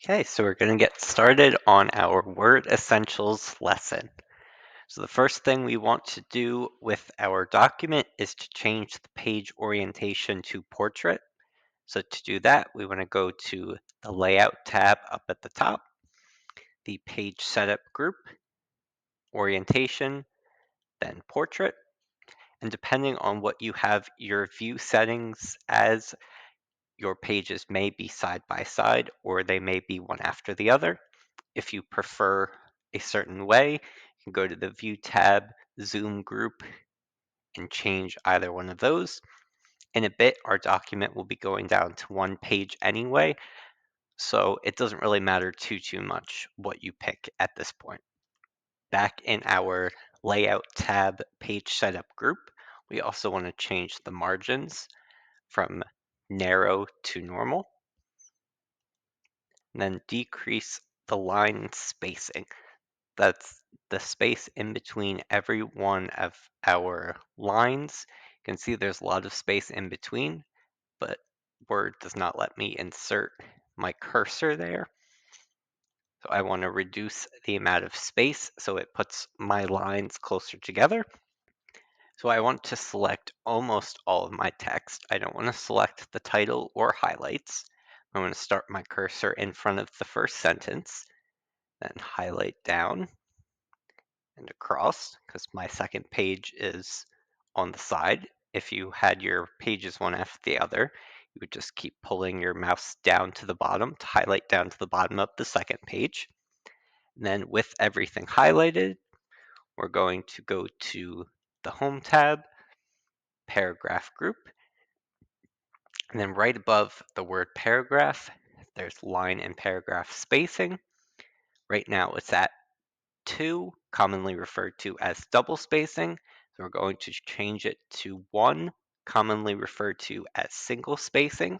Okay, so we're going to get started on our Word Essentials lesson. So the first thing we want to do with our document is to change the page orientation to portrait. So to do that, we want to go to the Layout tab up at the top, the Page Setup group, Orientation, then Portrait. And depending on what you have your view settings as, your pages may be side by side or they may be one after the other. If you prefer a certain way, you can go to the View tab, Zoom group, and change either one of those. In a bit, our document will be going down to one page anyway, so it doesn't really matter too much what you pick at this point. Back in our Layout tab Page Setup group, we also want to change the margins from narrow to normal, and then decrease the line spacing. That's the space in between every one of our lines. You can see there's a lot of space in between, but Word does not let me insert my cursor there. So I want to reduce the amount of space so it puts my lines closer together. So I want to select almost all of my text. I don't want to select the title or highlights. I want to start my cursor in front of the first sentence, then highlight down and across, because my second page is on the side. If you had your pages one after the other, you would just keep pulling your mouse down to the bottom to highlight down to the bottom of the second page. And then with everything highlighted, we're going to go to the Home tab, Paragraph group, and then right above the word paragraph, there's line and paragraph spacing. Right now it's at 2, commonly referred to as double spacing. So we're going to change it to 1, commonly referred to as single spacing.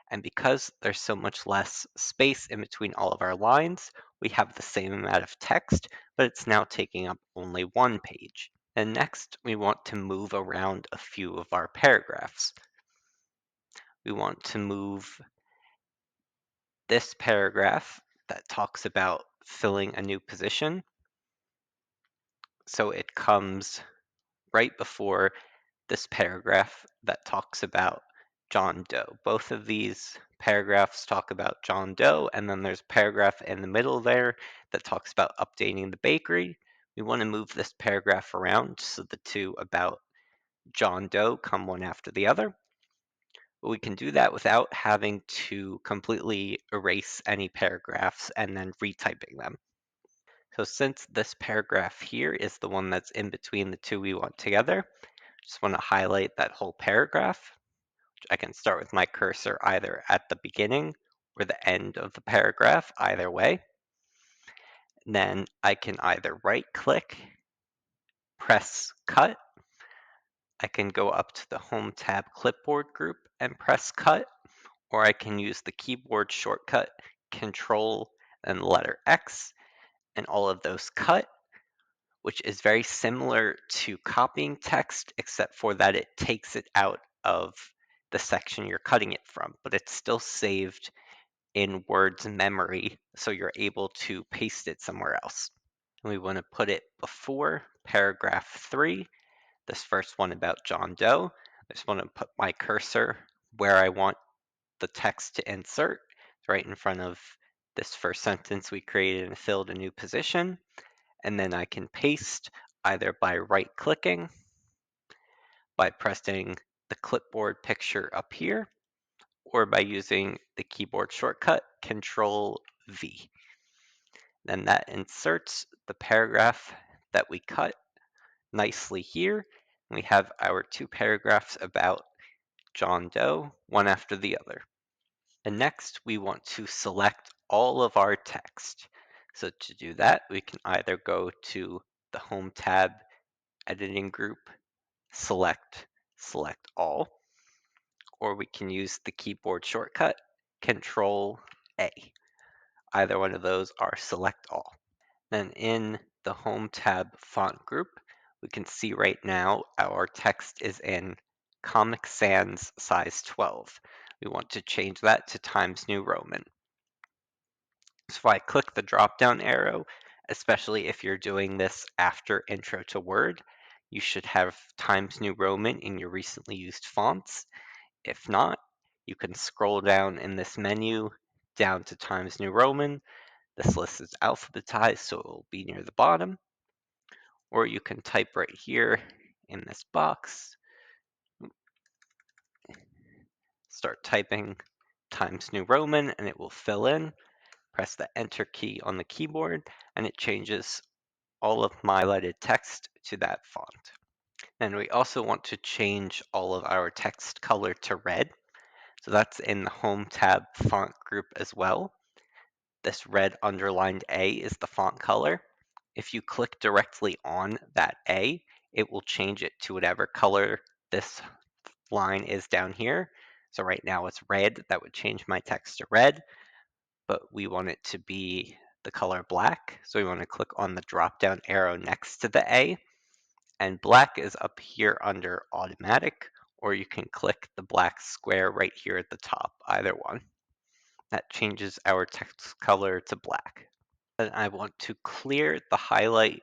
And because there's so much less space in between all of our lines, we have the same amount of text, but it's now taking up only one page. And next, we want to move around a few of our paragraphs. We want to move this paragraph that talks about filling a new position. So it comes right before this paragraph that talks about John Doe. Both of these paragraphs talk about John Doe, and then there's a paragraph in the middle there that talks about updating the bakery. We want to move this paragraph around so the two about John Doe come one after the other. But we can do that without having to completely erase any paragraphs and then retyping them. So since this paragraph here is the one that's in between the two we want together, just want to highlight that whole paragraph. I can start with my cursor either at the beginning or the end of the paragraph, either way. And then I can either right click, press cut. I can go up to the Home tab clipboard group and press cut, or I can use the keyboard shortcut Control and the letter X, and all of those cut, which is very similar to copying text, except for that it takes it out of the section you're cutting it from, but it's still saved in Word's memory, so you're able to paste it somewhere else. And we want to put it before paragraph 3, this first one about John Doe. I just want to put my cursor where I want the text to insert, right in front of this first sentence we created and filled a new position. And then I can paste either by right clicking, by pressing the clipboard picture up here, or by using the keyboard shortcut Control V. Then that inserts the paragraph that we cut nicely here. We have our two paragraphs about John Doe, one after the other. And next, we want to select all of our text. So to do that, we can either go to the Home tab, Editing group, Select All, or we can use the keyboard shortcut Control A. Either one of those are Select All. Then in the Home tab font group, we can see right now our text is in Comic Sans size 12. We want to change that to Times New Roman. So if I click the drop down arrow, especially if you're doing this after Intro to Word, you should have Times New Roman in your recently used fonts. If not, you can scroll down in this menu down to Times New Roman. This list is alphabetized, so it will be near the bottom. Or you can type right here in this box, start typing Times New Roman, and it will fill in. Press the Enter key on the keyboard, and it changes all of my highlighted text to that font. And we also want to change all of our text color to red. So that's in the Home tab font group as well. This red underlined A is the font color. If you click directly on that A, it will change it to whatever color this line is down here. So right now it's red. That would change my text to red, but we want it to be the color black. So we want to click on the drop down arrow next to the A, and black is up here under automatic, or you can click the black square right here at the top, either one. That changes our text color to black. And I want to clear the highlight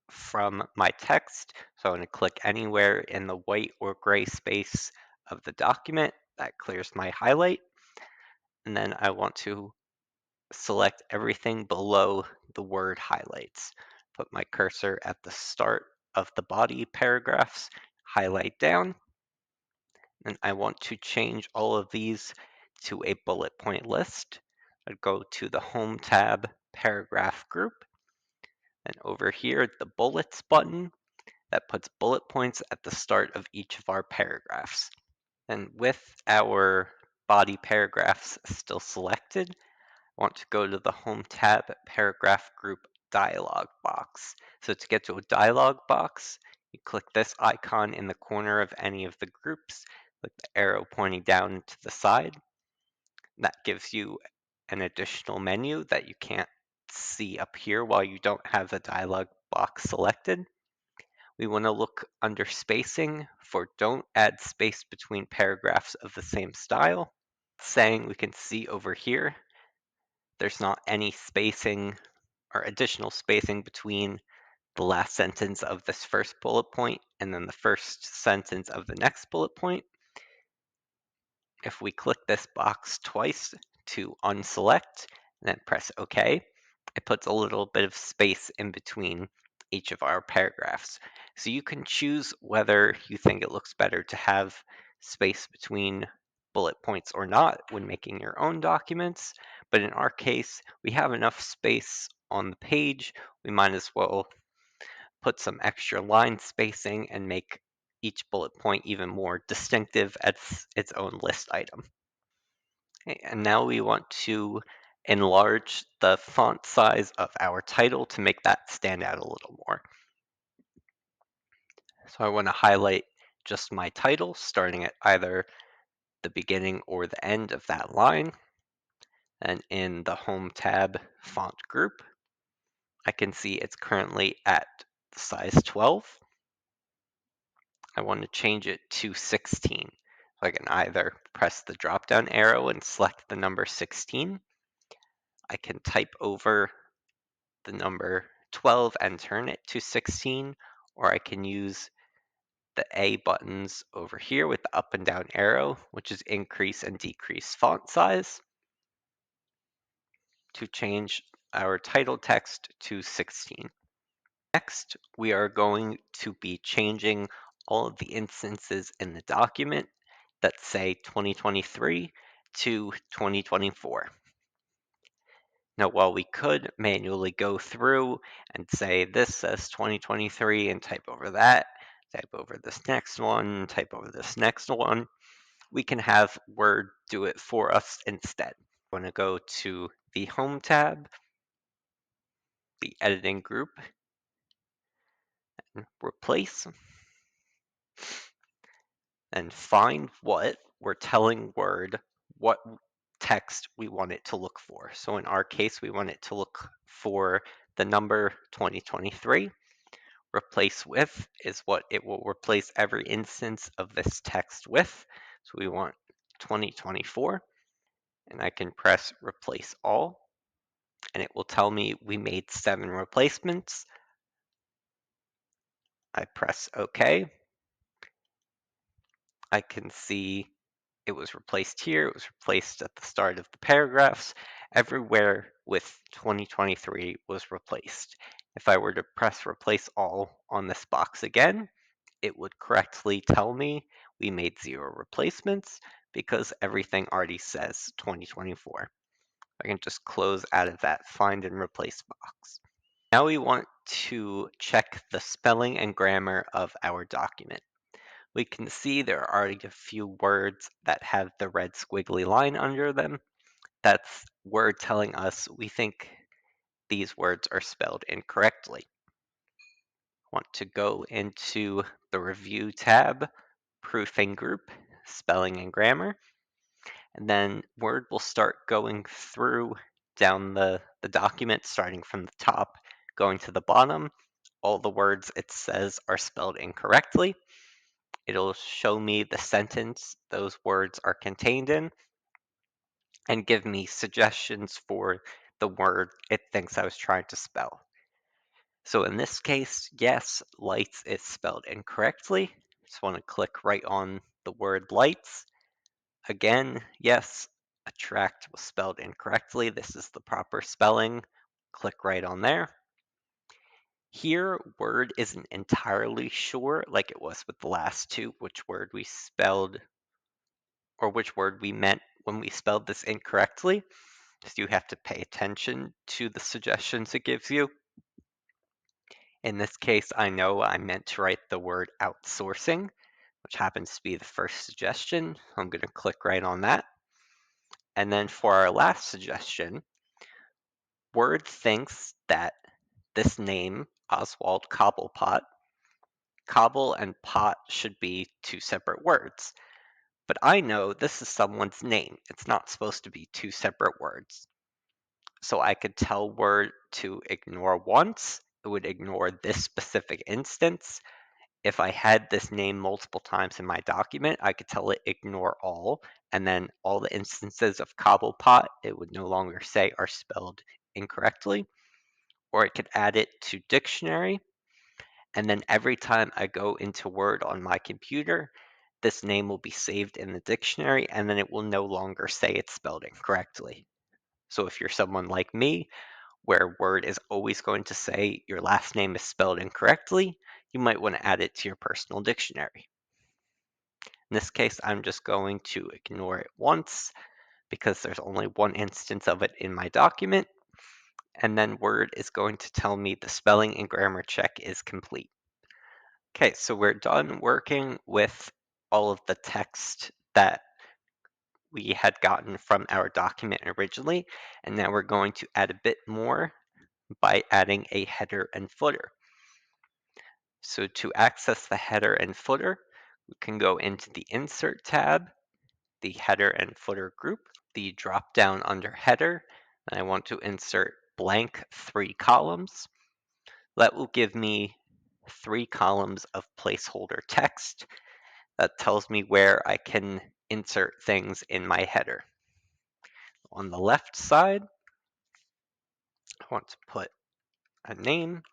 from my text. So I'm going to click anywhere in the white or gray space of the document. That clears my highlight. And then I want to select everything below the word highlights. Put my cursor at the start of the body paragraphs, highlight down, and I want to change all of these to a bullet point list. I'd go to the Home tab, Paragraph Group, and over here, the Bullets button that puts bullet points at the start of each of our paragraphs. And with our body paragraphs still selected, I want to go to the Home tab, Paragraph Group dialog box. So to get to a dialog box, you click this icon in the corner of any of the groups, with the arrow pointing down to the side. That gives you an additional menu that you can't see up here while you don't have the dialog box selected. We want to look under spacing for don't add space between paragraphs of the same style. Saying we can see over here, there's not any spacing or additional spacing between the last sentence of this first bullet point and then the first sentence of the next bullet point. If we click this box twice to unselect and then press OK, it puts a little bit of space in between each of our paragraphs. So you can choose whether you think it looks better to have space between bullet points or not when making your own documents. But in our case, we have enough space on the page. We might as well put some extra line spacing and make each bullet point even more distinctive as its own list item. Okay, and now we want to enlarge the font size of our title to make that stand out a little more. So I want to highlight just my title, starting at either the beginning or the end of that line. And in the Home tab font group, I can see it's currently at size 12. I want to change it to 16. So I can either press the drop down arrow and select the number 16. I can type over the number 12 and turn it to 16, or I can use the A buttons over here with the up and down arrow, which is increase and decrease font size, to change our title text to 16. Next, we are going to be changing all of the instances in the document that say 2023 to 2024. Now, while we could manually go through and say this says 2023 and type over that, type over this next one, type over this next one, we can have Word do it for us instead. I'm going to go to the Home tab, the Editing group, and Replace, and find what we're telling Word what text we want it to look for. So in our case, we want it to look for the number 2023. Replace with is what it will replace every instance of this text with. So we want 2024, and I can press Replace All. and it will tell me we made 7 replacements. I press OK. I can see it was replaced here, it was replaced at the start of the paragraphs. Everywhere with 2023 was replaced. If I were to press replace all on this box again, it would correctly tell me we made 0 replacements because everything already says 2024. I can just close out of that find and replace box. Now we want to check the spelling and grammar of our document. We can see there are already a few words that have the red squiggly line under them. That's word telling us we think these words are spelled incorrectly. Want to go into the Review tab, Proofing Group, Spelling and Grammar, and then Word will start going through down the document, starting from the top, going to the bottom. All the words it says are spelled incorrectly. It'll show me the sentence those words are contained in and give me suggestions for the word it thinks I was trying to spell. So in this case, yes, lights is spelled incorrectly. Just want to click right on the word lights. Again, yes, attract was spelled incorrectly. This is the proper spelling. Click right on there. Here, word isn't entirely sure, like it was with the last two, which word we spelled or which word we meant when we spelled this incorrectly. So you have to pay attention to the suggestions it gives you. In this case, I know I meant to write the word outsourcing, which happens to be the first suggestion. I'm going to click right on that. And then for our last suggestion, Word thinks that this name, Oswald Cobblepot, cobble and pot should be 2 separate words. But I know this is someone's name. It's not supposed to be 2 separate words. So I could tell Word to ignore once. It would ignore this specific instance. If I had this name multiple times in my document, I could tell it ignore all, and then all the instances of Cobblepot it would no longer say are spelled incorrectly. Or it could add it to dictionary, and then every time I go into Word on my computer, this name will be saved in the dictionary, and then it will no longer say it's spelled incorrectly. So if you're someone like me, where Word is always going to say your last name is spelled incorrectly, you might want to add it to your personal dictionary. In this case, I'm just going to ignore it once because there's only one instance of it in my document, and then Word is going to tell me the spelling and grammar check is complete. Okay, so we're done working with all of the text that we had gotten from our document originally, and now we're going to add a bit more by adding a header and footer. So to access the header and footer, we can go into the Insert tab, the Header and Footer group, the drop down under Header, and I want to insert blank 3 columns. That will give me 3 columns of placeholder text that tells me where I can insert things in my header. On the left side, I want to put a name,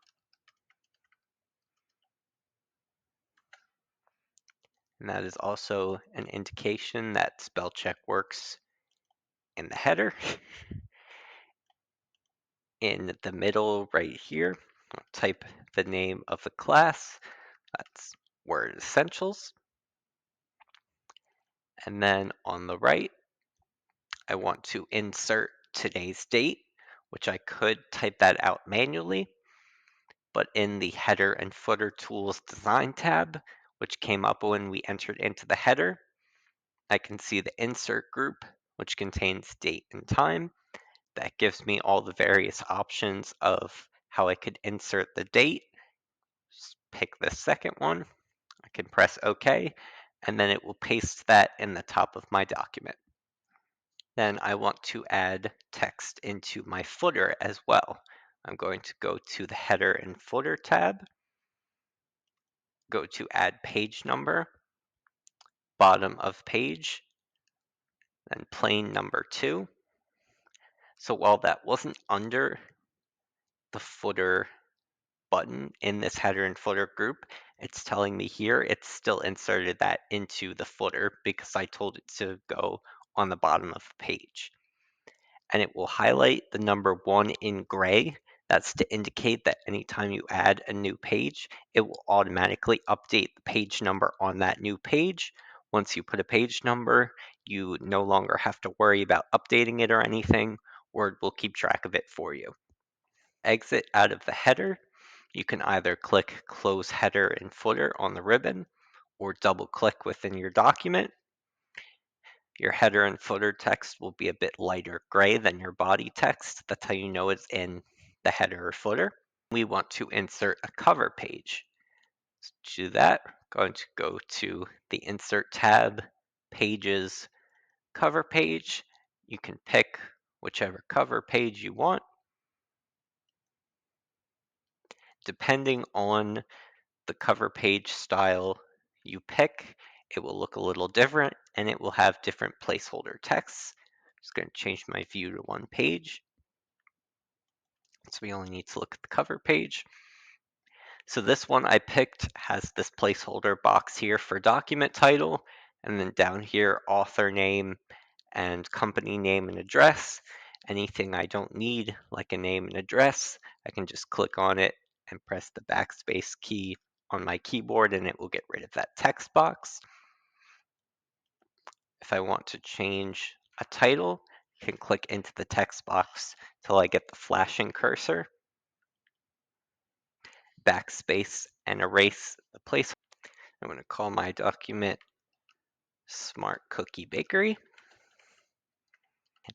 and that is also an indication that spell check works in the header. In the middle right here, I'll type the name of the class. That's Word Essentials. And then on the right, I want to insert today's date, which I could type that out manually. But in the Header and Footer Tools Design tab, which came up when we entered into the header, I can see the Insert group, which contains date and time. That gives me all the various options of how I could insert the date. Just pick the second one. I can press OK, and then it will paste that in the top of my document. Then I want to add text into my footer as well. I'm going to go to the Header and Footer tab, go to Add Page Number, bottom of page, then plain number 2. So while that wasn't under the footer button in this header and footer group, it's telling me here it's still inserted that into the footer because I told it to go on the bottom of the page. And it will highlight the number 1 in gray. That's to indicate that anytime you add a new page, it will automatically update the page number on that new page. Once you put a page number, you no longer have to worry about updating it or anything. Word will keep track of it for you. Exit out of the header. You can either click Close Header and Footer on the ribbon or double click within your document. Your header and footer text will be a bit lighter gray than your body text. That's how you know it's in the header or footer. We want to insert a cover page. To do that, I'm going to go to the Insert tab, Pages, Cover Page. You can pick whichever cover page you want. Depending on the cover page style you pick, it will look a little different and it will have different placeholder texts. I'm just going to change my view to one page. So we only need to look at the cover page. So this one I picked has this placeholder box here for document title, and then down here, author name and company name and address. Anything I don't need, like a name and address, I can just click on it and press the backspace key on my keyboard and it will get rid of that text box. If I want to change a title, I can click into the text box till I get the flashing cursor, backspace, and erase the place. I'm going to call my document Smart Cookie Bakery.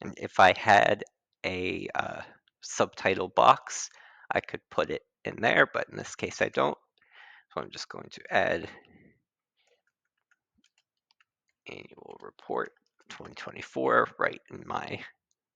And if I had a subtitle box, I could put it in there, but in this case I don't. So I'm just going to add annual report 2024 right in my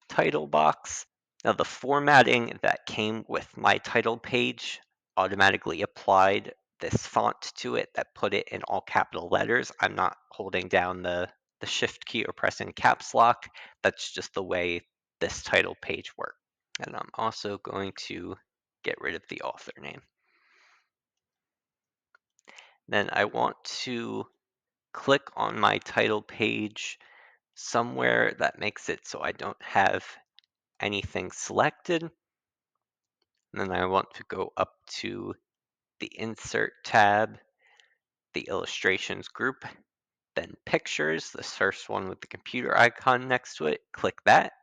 title box. Now the formatting that came with my title page automatically applied this font to it that put it in all capital letters. I'm not holding down the shift key or pressing caps lock. That's just the way this title page works. And I'm also going to get rid of the author name. Then I want to click on my title page somewhere that makes it so I don't have anything selected. And then I want to go up to the Insert tab, the Illustrations group, then Pictures, the first one with the computer icon next to it. Click that.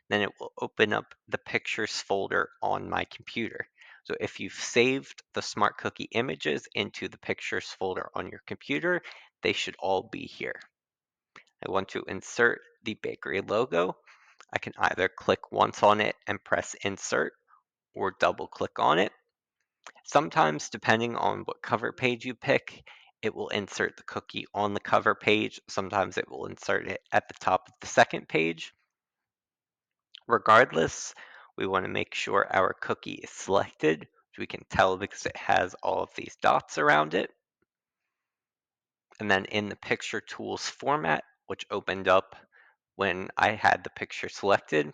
Then it will open up the Pictures folder on my computer. So if you've saved the Smart Cookie images into the Pictures folder on your computer, they should all be here. I want to insert the bakery logo. I can either click once on it and press Insert, or double click on it. Sometimes, depending on what cover page you pick, it will insert the cookie on the cover page. Sometimes it will insert it at the top of the second page. Regardless, we want to make sure our cookie is selected, which we can tell because it has all of these dots around it. And then in the picture tools format, which opened up when I had the picture selected,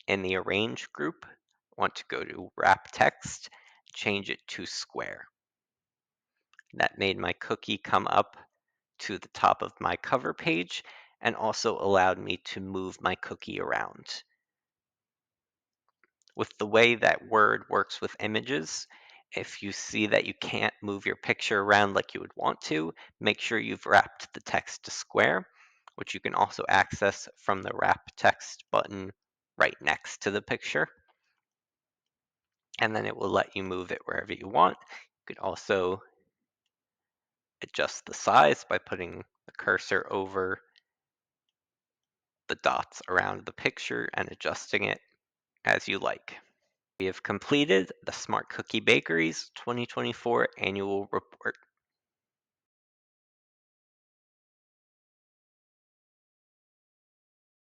in the arrange group, I want to go to wrap text, change it to square. That made my cookie come up to the top of my cover page and also allowed me to move my cookie around. With the way that Word works with images, if you see that you can't move your picture around like you would want to, make sure you've wrapped the text to square, which you can also access from the Wrap Text button right next to the picture. And then it will let you move it wherever you want. You can also adjust the size by putting the cursor over the dots around the picture and adjusting it as you like. We have completed the Smart Cookie Bakery's 2024 annual report.